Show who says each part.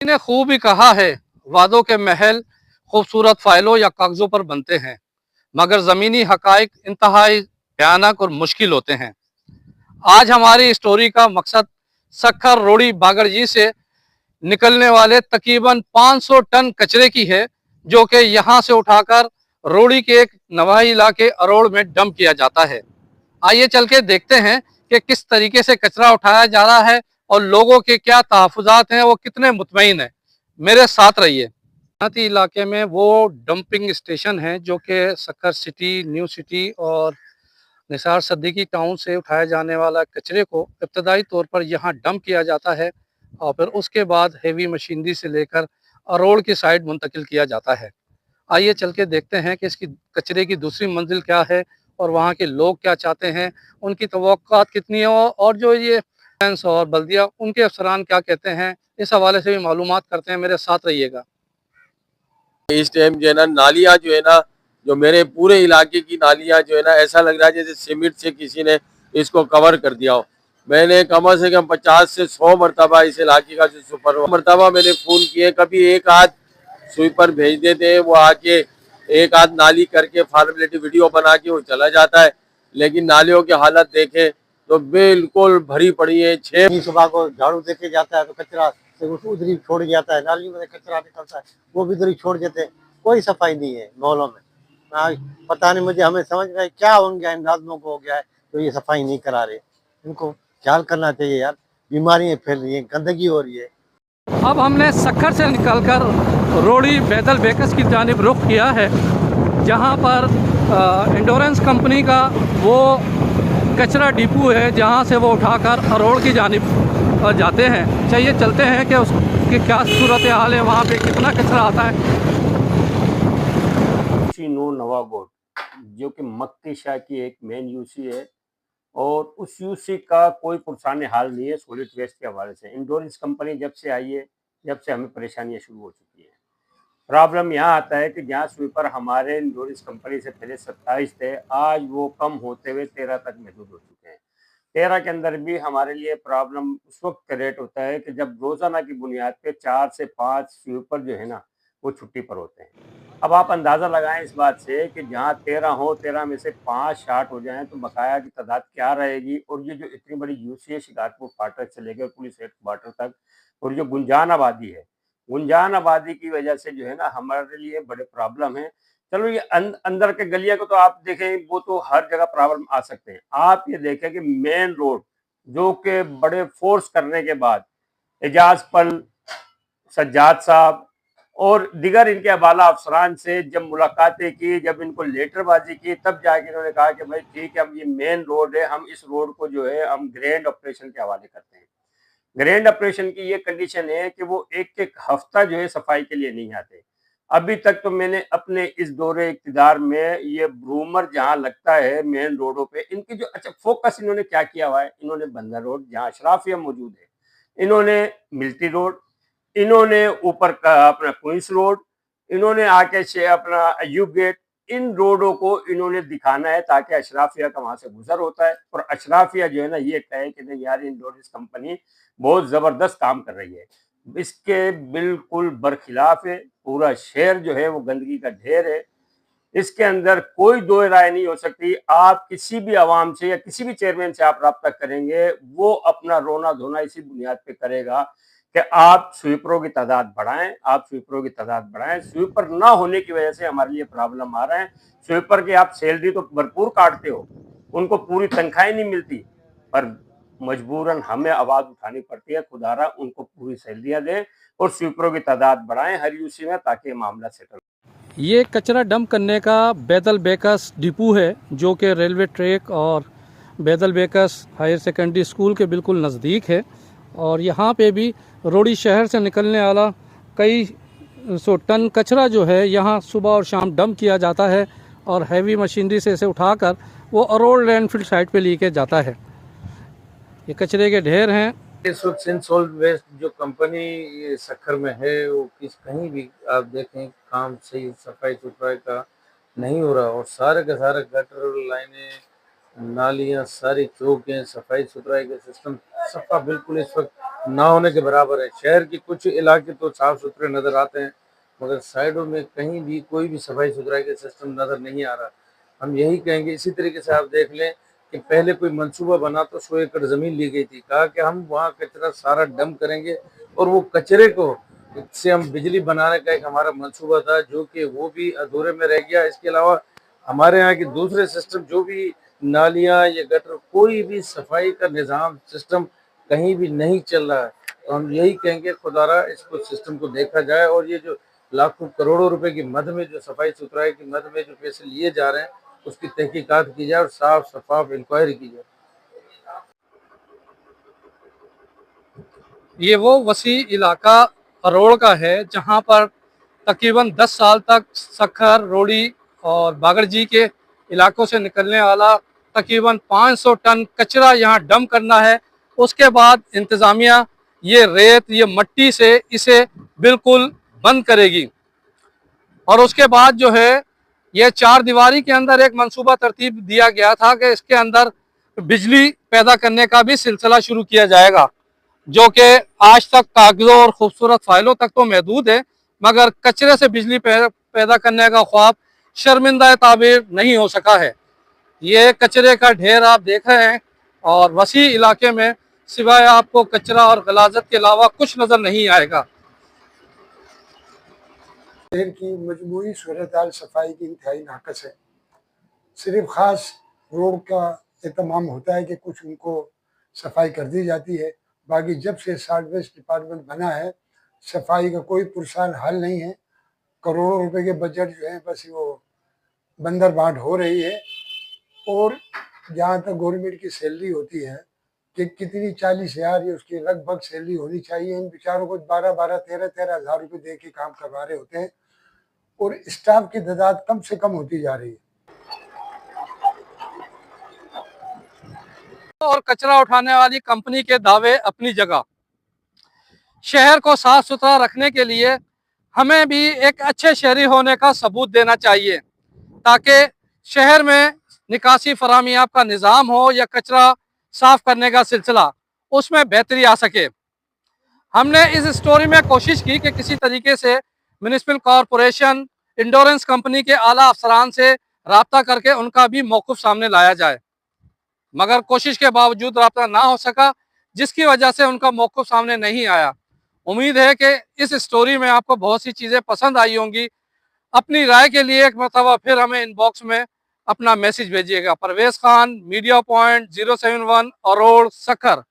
Speaker 1: ने खूब ही कहा है, वादों के महल खूबसूरत फाइलों या कागजों पर बनते हैं, मगर ज़मीनी हकाइक इंतहाई भयानक और मुश्किल होते हैं। आज हमारी स्टोरी का मकसद सक्खर रोड़ी बागड़जी से निकलने वाले तकरीबन 500 टन कचरे की है, जो कि यहाँ से उठाकर रोड़ी के एक नवाही इलाके अरोड़ में डंप किया जाता है। आइए चल के देखते हैं कि किस तरीके से कचरा उठाया जा रहा है और लोगों के क्या तहफ़्फ़ुज़ात हैं, वो कितने मुतमईन हैं। मेरे साथ रहिए। देहाती इलाके में वो डंपिंग स्टेशन है जो कि सक्खर सिटी, न्यू सिटी और निसार सद्दीकी टाउन से उठाए जाने वाला कचरे को इब्तदाई तौर पर यहाँ डंप किया जाता है और फिर उसके बाद हेवी मशीनरी से लेकर अरोड़ की साइड मुंतकिल किया जाता है। आइए चल के देखते हैं कि इसकी कचरे की दूसरी मंजिल क्या है और वहाँ के लोग क्या चाहते हैं, उनकी तवक्कुआत कितनी है और जो ये फैंस और बल्दिया उनके अफसरान क्या कहते हैं, इस हवाले से भी मालूमात करते हैं। मेरे साथ रहिएगा।
Speaker 2: इस टाइम जो है ना नालियाँ जो है ना, जो मेरे पूरे इलाके की नालियाँ जो है ना, ऐसा लग रहा है जैसे सीमेंट से किसी ने इसको कवर कर दिया हो। मैंने कम से कम 50 से 100 मरतबा इस इलाके का जो सुपर मरतबा मैंने फ़ोन किए। कभी एक आध स्वीपर भेज देते हैं, वो आके एक आध नाली करके फॉर्मेलिटी वीडियो बना के वो चला जाता है, लेकिन नालियों की हालत देखें तो बिल्कुल भरी पड़ी है। 6
Speaker 3: सुबह को झाड़ू देके जाता है तो कचरा से उधर ही छोड़ जाता है, नालियों में कचरा निकलता है वो भी उधर ही छोड़ देते हैं। कोई सफाई नहीं है मोहल्लों में। आज पता नहीं, मुझे हमें समझ में क्या हो गया, इन आदमियों को हो गया है तो ये सफाई नहीं करा रहे। इनको ख्याल करना चाहिए यार, बीमारियां फैल रही हैं, गंदगी हो रही है।
Speaker 1: अब हमने सक्खर से निकलकर रोड़ी बैदल बेकस की जानिब रुख किया है, जहाँ पर इंडोरेंस कंपनी का वो कचरा डिपो है, जहाँ से वो उठाकर अरोड़ की जानिब जाते हैं। चलिए चलते हैं कि उसकी क्या सूरत हाल है, वहाँ पे कितना कचरा आता है।
Speaker 4: नो नवागोट जो कि मक्की शाह की एक मेन यूसी है और उस यूसी का कोई पुरसाने हाल नहीं है सॉलिड वेस्ट के हवाले से। इंडोरेंस कंपनी जब से आई है, जब से हमें परेशानियां शुरू हो चुकी हैं। प्रॉब्लम यहाँ आता है कि जहाँ स्वीपर हमारे इंडोरेंस कंपनी से पहले 27 थे, आज वो कम होते हुए 13 तक महदूद हो चुके हैं। 13 के अंदर भी हमारे लिए प्रॉब्लम उस वक्त क्रिएट होता है कि जब रोजाना की बुनियाद पे 4 से 5 स्वीपर जो है ना, वो छुट्टी पर होते हैं। अब आप अंदाज़ा लगाएं इस बात से कि जहाँ 13 हो, 13 में से 5 शार्ट हो जाएं तो बकाया की तादाद क्या रहेगी। और ये जो इतनी बड़ी यूसी है, शिकारपुर फाटक से लेकर पुलिस हेडक्वार्टर तक, और जो गुंजान आबादी है, गुंजान आबादी की वजह से जो है ना हमारे लिए बड़े प्रॉब्लम है। चलो ये अंदर के गलियां को तो आप देखें, वो तो हर जगह प्रॉब्लम आ सकते हैं। आप ये देखें कि मेन रोड जो कि बड़े फोर्स करने के बाद एजाज पल, सज्जाद साहब और दिगर इनके अबाला अफसरान से जब मुलाकातें की, जब इनको लेटरबाजी की, तब जाके इन्होंने कहा कि भाई ठीक है, अब ये मेन रोड है, हम इस रोड को जो है हम ग्रैंड ऑपरेशन के हवाले करते हैं। ग्रैंड ऑपरेशन की ये कंडीशन है कि वो एक एक हफ्ता जो है सफाई के लिए नहीं आते। अभी तक तो मैंने अपने इस दौरे इक़्तिदार में ये रूमर जहाँ लगता है मेन रोडों पे इनकी जो अच्छा फोकस इन्होंने क्या किया हुआ है, इन्होंने बंदर रोड जहाँ अशराफिया मौजूद है, इन्होंने मिल्ट्री रोड, इन्होंने ऊपर का अपना क्वींस रोड, इन्होंने आके से अपना अयूब गेट, इन रोडों को इन्होंने दिखाना है ताकि अशराफिया का वहां से गुजर होता है। और अशराफिया जो है ना ये कहे कि नहीं यार, इंडोरेंस कंपनी बहुत जबरदस्त काम कर रही है। इसके बिल्कुल बरखिलाफ है। पूरा शहर जो है वो गंदगी का ढेर है। इसके अंदर कोई दो राय नहीं हो सकती। आप किसी भी आवाम से या किसी भी चेयरमैन से आप रब्ता करेंगे, वो अपना रोना धोना इसी बुनियाद पे करेगा कि आप स्वीपरों की तादाद बढ़ाएं, आप स्वीपरों की तादाद बढ़ाएं। स्वीपर ना होने की वजह से हमारे लिए प्रॉब्लम आ रहा है। स्वीपर की आप सैलरी तो भरपूर काटते हो, उनको पूरी तनख्वाही नहीं मिलती, पर मजबूरन हमें आवाज उठानी पड़ती है। खुदारा उनको पूरी सैलरियां दें और स्वीपरों की तादाद बढ़ाएं हर यूसी में, ताकि ये मामला सेटल।
Speaker 1: ये कचरा डंप करने का बैदल बेकस डिपो है, जो कि रेलवे ट्रैक और बैदल बेकस हायर सेकेंडरी स्कूल के बिल्कुल नज़दीक है। और यहाँ पे भी रोड़ी शहर से निकलने वाला कई सौ टन कचरा जो है यहाँ सुबह और शाम डंप किया जाता है और हैवी मशीनरी से इसे उठाकर वो अरोड़ लैंडफिल साइट पे लेके जाता है। ये कचरे के ढेर हैं।
Speaker 5: इस वक्त सॉल्ट वेस्ट जो कंपनी ये सक्खर में है, वो किस कहीं भी आप देखें काम सही सफाई सुथराई का नहीं हो रहा और सारे का सारा गटर लाइनें नालियाँ सारी चौकें सफाई सुथराई का सिस्टम सफा बिल्कुल इस वक्त ना होने के बराबर है। शहर के कुछ इलाके तो साफ सुथरे नज़र आते हैं, मगर साइडों में कहीं भी कोई भी सफाई सुथराई का सिस्टम नज़र नहीं आ रहा। हम यही कहेंगे, इसी तरीके से आप देख लें कि पहले कोई मंसूबा बना तो 100 एकड़ ज़मीन ली गई थी, कहा कि हम वहाँ कचरा सारा डंप करेंगे और वो कचरे को से हम बिजली बनाने का एक हमारा मंसूबा था, जो कि वो भी अधूरे में रह गया। इसके अलावा हमारे यहाँ के दूसरे सिस्टम, जो भी नालियाँ या गटर, कोई भी सफाई का निज़ाम सिस्टम कहीं भी नहीं चल रहा है। तो हम यही कहेंगे, खुदारा इसको सिस्टम को देखा जाए और ये जो लाखों करोड़ों रुपए की मद में जो सफाई सुथराई की मद में जो पैसे लिए जा रहे हैं, उसकी तहकीकात की जाए और साफ शफाफ इंक्वायरी की जाए।
Speaker 1: ये वो वसी इलाका अरोड़ का है जहाँ पर तकरीबन 10 साल तक सखर, रोड़ी और बागड़जी के इलाकों से निकलने वाला तकरीबन 500 टन कचरा यहाँ डंप करना है। उसके बाद इंतज़ामिया ये रेत, ये मट्टी से इसे बिल्कुल बंद करेगी और उसके बाद जो है ये 4 दीवारी के अंदर एक मंसूबा तरतीब दिया गया था कि इसके अंदर बिजली पैदा करने का भी सिलसिला शुरू किया जाएगा, जो कि आज तक कागजों और खूबसूरत फाइलों तक तो महदूद है, मगर कचरे से बिजली पैदा करने का ख्वाब शर्मिंदा ताबीर नहीं हो सका है। ये कचरे का ढेर आप देख रहे हैं और वसी इलाके में सिवाय आपको कचरा और गलाजत के अलावा कुछ नज़र नहीं आएगा।
Speaker 6: शहर की मजमूई सूरत सफाई की इंतहाई नाकस है। सिर्फ ख़ास रोड का एहतमाम होता है कि कुछ उनको सफाई कर दी जाती है, बाकी जब से सॉलिड वेस्ट डिपार्टमेंट बना है सफाई का कोई पुरसान हल नहीं है। करोड़ों रुपए के बजट जो है बस वो बंदर बांट हो रही है। और जहाँ तक गवर्नमेंट की सैलरी होती है कि कितनी 40,000 या उसकी लगभग सैलरी होनी चाहिए, इन बेचारों को 12-12, 13-13 हज़ार रुपये दे के काम करवा रहे होते हैं और स्टाफ की तादाद कम से कम होती जा रही है।
Speaker 1: और कचरा उठाने वाली कंपनी के दावे अपनी जगह। शहर को साफ सुथरा रखने के लिए हमें भी एक अच्छे शहरी होने का सबूत देना चाहिए, ताकि शहर में निकासी फराहमियाब का निज़ाम हो या कचरा साफ करने का सिलसिला, उसमें बेहतरी आ सके। हमने इस स्टोरी में कोशिश की कि किसी तरीके से म्यूनिसिपल कॉरपोरेशन, इंश्योरेंस कंपनी के आला अफसरान से रब्ता करके उनका भी मौक़िफ़ सामने लाया जाए, मगर कोशिश के बावजूद रब्ता ना हो सका, जिसकी वजह से उनका मौक़िफ़ सामने नहीं आया। उम्मीद है कि इस स्टोरी में आपको बहुत सी चीज़ें पसंद आई होंगी। अपनी राय के लिए एक मरतबा फिर हमें इनबॉक्स में अपना मैसेज भेजिएगा। Parvez Khan, media point 071 Aror, Sukkur.